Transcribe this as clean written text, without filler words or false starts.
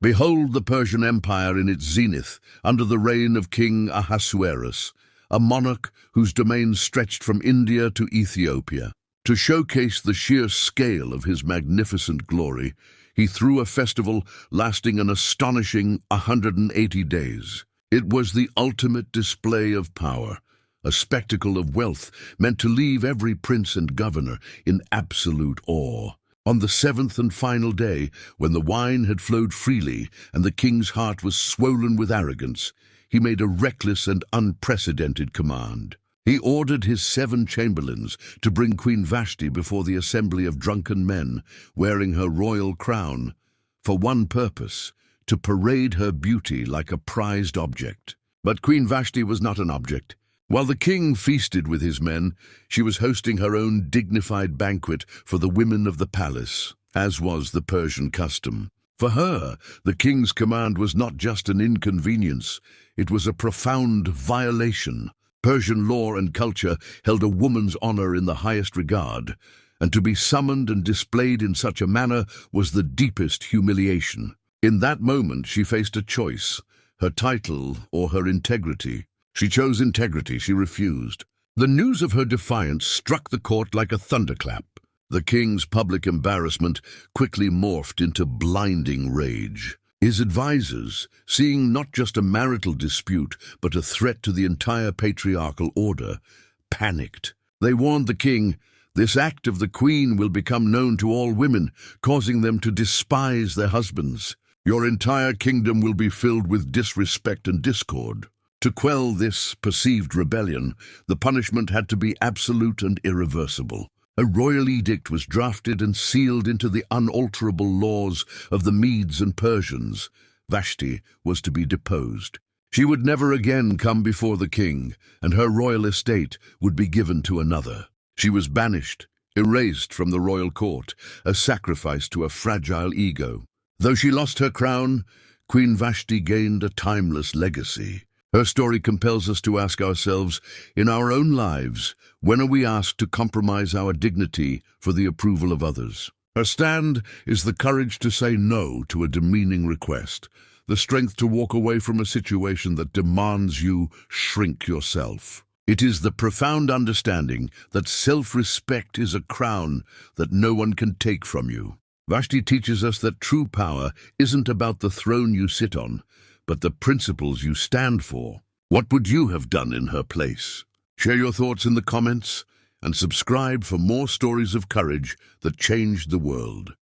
Behold the Persian Empire in its zenith, under the reign of King Ahasuerus, a monarch whose domain stretched from India to Ethiopia. To showcase the sheer scale of his magnificent glory, he threw a festival lasting an astonishing 180 days. It was the ultimate display of power, a spectacle of wealth meant to leave every prince and governor in absolute awe. On the seventh and final day, when the wine had flowed freely and the king's heart was swollen with arrogance, he made a reckless and unprecedented command. He ordered his 7 chamberlains to bring Queen Vashti before the assembly of drunken men, wearing her royal crown, for one purpose: to parade her beauty like a prized object. But Queen Vashti was not an object. While the king feasted with his men, she was hosting her own dignified banquet for the women of the palace, as was the Persian custom. For her, the king's command was not just an inconvenience, it was a profound violation. Persian law and culture held a woman's honor in the highest regard, and to be summoned and displayed in such a manner was the deepest humiliation. In that moment, she faced a choice: her title or her integrity. She chose integrity. She refused. The news of her defiance struck the court like a thunderclap. The king's public embarrassment quickly morphed into blinding rage. His advisors, seeing not just a marital dispute, but a threat to the entire patriarchal order, panicked. They warned the king, "This act of the queen will become known to all women, causing them to despise their husbands. Your entire kingdom will be filled with disrespect and discord." To quell this perceived rebellion, the punishment had to be absolute and irreversible. A royal edict was drafted and sealed into the unalterable laws of the Medes and Persians. Vashti was to be deposed. She would never again come before the king, and her royal estate would be given to another. She was banished, erased from the royal court, a sacrifice to a fragile ego. Though she lost her crown, Queen Vashti gained a timeless legacy. Her story compels us to ask ourselves, in our own lives, when are we asked to compromise our dignity for the approval of others? Her stand is the courage to say no to a demeaning request, the strength to walk away from a situation that demands you shrink yourself. It is the profound understanding that self-respect is a crown that no one can take from you. Vashti teaches us that true power isn't about the throne you sit on, but the principles you stand for. What would you have done in her place? Share your thoughts in the comments and subscribe for more stories of courage that changed the world.